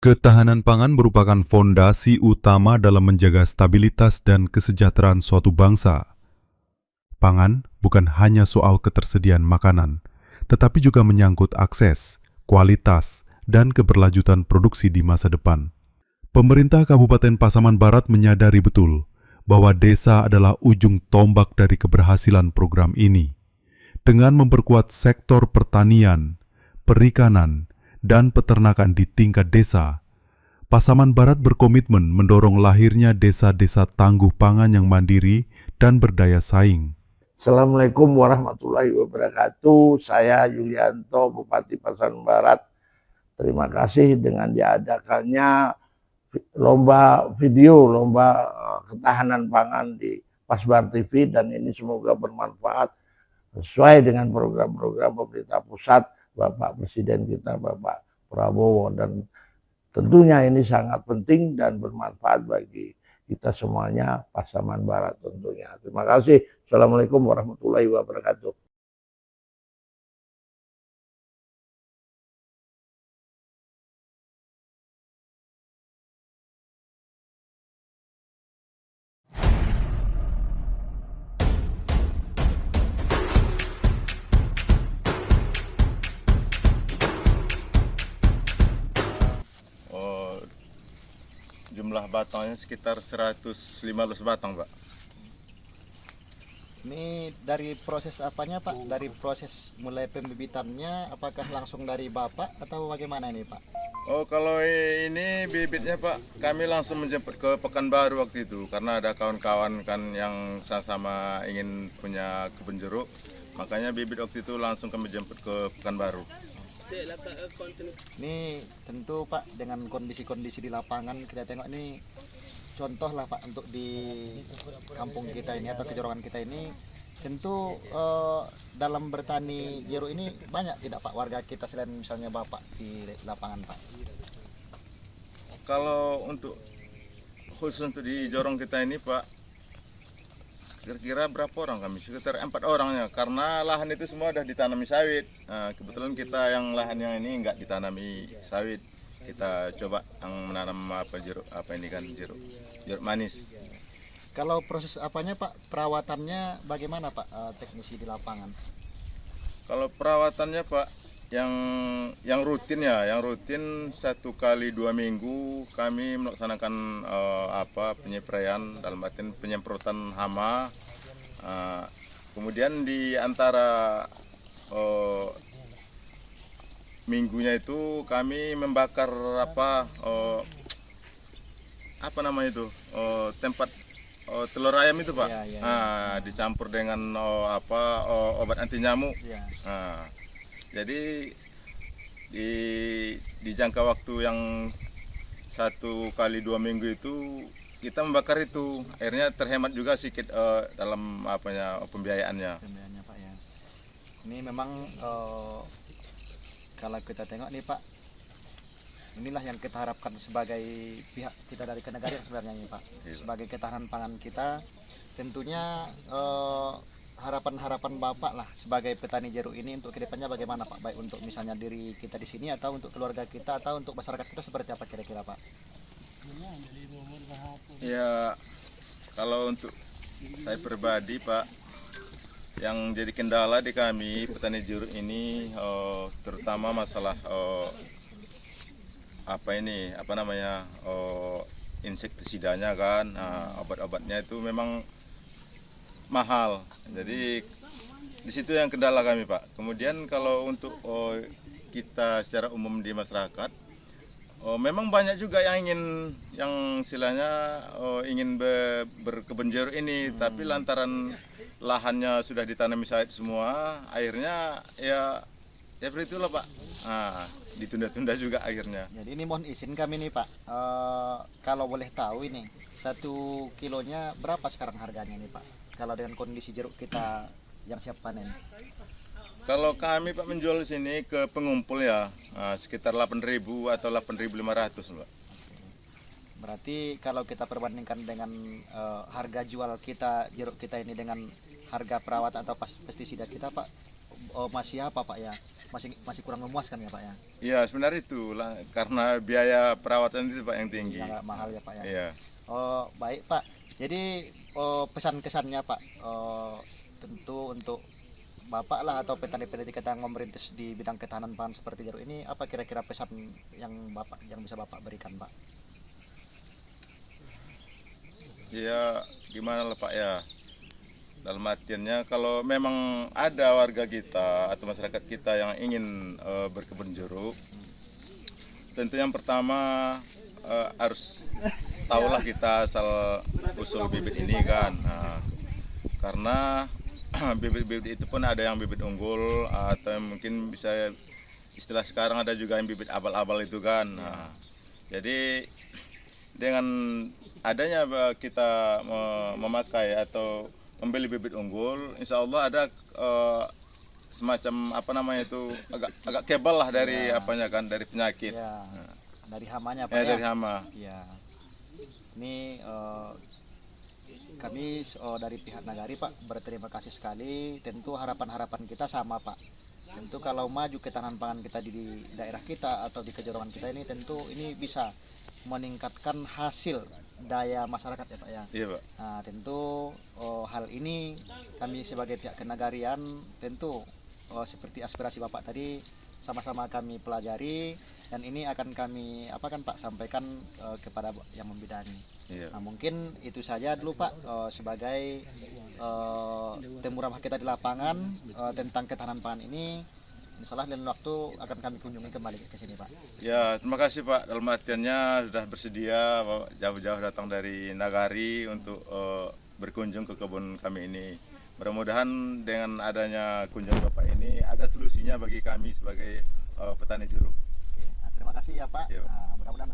Ketahanan pangan merupakan fondasi utama dalam menjaga stabilitas dan kesejahteraan suatu bangsa. Pangan bukan hanya soal ketersediaan makanan, tetapi juga menyangkut akses, kualitas, dan keberlanjutan produksi di masa depan. Pemerintah Kabupaten Pasaman Barat menyadari betul bahwa desa adalah ujung tombak dari keberhasilan program ini. Dengan memperkuat sektor pertanian, perikanan, dan peternakan di tingkat desa, Pasaman Barat berkomitmen mendorong lahirnya desa-desa tangguh pangan yang mandiri dan berdaya saing. Assalamualaikum warahmatullahi wabarakatuh. Saya Yulianto, Bupati Pasaman Barat. Terima kasih dengan diadakannya lomba ketahanan pangan di Pasbar TV, dan ini semoga bermanfaat sesuai dengan program-program pemerintah pusat, Bapak Presiden kita, Bapak Prabowo, dan tentunya ini sangat penting dan bermanfaat bagi kita semuanya, Pasaman Barat tentunya. Terima kasih. Assalamualaikum warahmatullahi wabarakatuh. Jumlah batangnya sekitar 115 batang, Pak. Ini dari proses apanya, Pak? Dari proses mulai pembibitannya, apakah langsung dari Bapak atau bagaimana ini, Pak? Oh, kalau ini bibitnya, Pak, kami langsung menjemput ke Pekanbaru waktu itu karena ada kawan-kawan kan yang sama-sama ingin punya kebun jeruk. Makanya bibit waktu itu langsung kami jemput ke Pekanbaru. Ini tentu, Pak, dengan kondisi-kondisi di lapangan kita tengok ini contoh lah, Pak, untuk di kampung kita ini atau kejorongan kita ini tentu dalam bertani jeruk ini banyak tidak, Pak, warga kita selain misalnya Bapak di lapangan, Pak? Kalau khusus untuk di jorong kita ini, Pak, kira-kira berapa orang kami? Sekitar 4 orangnya, karena lahan itu semua sudah ditanami sawit. Nah, kebetulan kita yang lahan yang ini nggak ditanami sawit. Kita coba yang menanam jeruk manis. Kalau proses apanya, Pak, perawatannya bagaimana, Pak, teknisi di lapangan? Kalau perawatannya, Pak, yang rutin 1 kali 2 minggu kami melaksanakan penyepraian, dalam artian penyemprotan hama. Kemudian di antara minggunya itu kami membakar tempat telur ayam itu, Pak. Dicampur dengan obat anti nyamuk. Jadi di jangka waktu yang 1 kali 2 minggu itu kita membakar itu, akhirnya terhemat juga sedikit dalam pembiayaannya. Pak, ya. Ini memang kalau kita tengok nih, Pak, inilah yang kita harapkan sebagai pihak kita dari Kenegarian sebenarnya nih, Pak. Sebagai ketahanan pangan kita, tentunya harapan-harapan Bapak lah sebagai petani jeruk ini untuk kedepannya bagaimana, Pak? Baik untuk misalnya diri kita di sini atau untuk keluarga kita atau untuk masyarakat kita seperti apa kira-kira, Pak? Ya, kalau untuk saya pribadi, Pak, yang jadi kendala di kami petani jeruk ini terutama masalah insektisidanya kan. Obat-obatnya itu memang mahal. Jadi di situ yang kendala kami, Pak. Kemudian kalau untuk kita secara umum di masyarakat, memang banyak juga yang ingin berkebun jeruk ini, tapi lantaran lahannya sudah ditanami sawit semua, akhirnya ya seperti itulah, Pak. Ditunda-tunda juga akhirnya. Jadi ini mohon izin kami nih, Pak, kalau boleh tahu ini 1 kilonya berapa sekarang harganya nih, Pak, kalau dengan kondisi jeruk kita yang siap panen? Kalau kami, Pak, menjual di sini ke pengumpul ya sekitar 8.000 atau 8.500, Pak. Berarti kalau kita perbandingkan dengan harga jual kita jeruk kita ini dengan harga perawatan atau pestisida kita, Pak, masih apa, Pak, ya? masih kurang memuaskan ya Pak ya. Ya sebenarnya itu lah, karena biaya perawatan itu Pak yang tinggi. Yang agak mahal ya Pak ya. Iya. Oh baik Pak. Jadi pesan kesannya Pak, tentu untuk Bapak lah atau petani-petani kita yang merintis di bidang ketahanan pangan seperti jeruk ini, apa kira-kira pesan yang bisa Bapak berikan Pak? Ya gimana lah Pak ya, dalam artiannya kalau memang ada warga kita atau masyarakat kita yang ingin berkebun jeruk, tentu yang pertama harus tahulah kita asal usul bibit ini kan. Nah, karena bibit-bibit itu pun ada yang bibit unggul atau yang mungkin bisa istilah sekarang ada juga yang bibit abal-abal itu kan. Nah, jadi dengan adanya kita memakai atau membeli bibit unggul, insya Allah ada semacam apa namanya itu agak kebal lah dari apanya kan, dari penyakit. Ya, dari hamanya Pak Ya, ya. dari hama. Ya. Ini kami dari pihak Nagari Pak berterima kasih sekali. Tentu harapan-harapan kita sama Pak. Tentu kalau maju ketahanan pangan kita di daerah kita atau di kejorongan kita ini, tentu ini bisa meningkatkan hasil daya masyarakat ya Pak ya. Iya Pak. Nah, tentu hal ini kami sebagai pihak kenagarian tentu seperti aspirasi Bapak tadi sama-sama kami pelajari, dan ini akan kami Pak sampaikan kepada yang membidangi. Iya. Nah, mungkin itu saja dulu Pak sebagai temu ramah kita di lapangan tentang ketahanan pangan ini. Insyaallah lain waktu akan kami kunjungi kembali ke sini Pak. Ya, terima kasih Pak. Dalam artiannya sudah bersedia jauh-jauh datang dari Nagari untuk berkunjung ke kebun kami ini. Mudah-mudahan dengan adanya kunjungan Bapak ini ada solusinya bagi kami sebagai petani jeruk. Oke, nah, terima kasih ya Pak. Iya. Nah, mudah-mudahan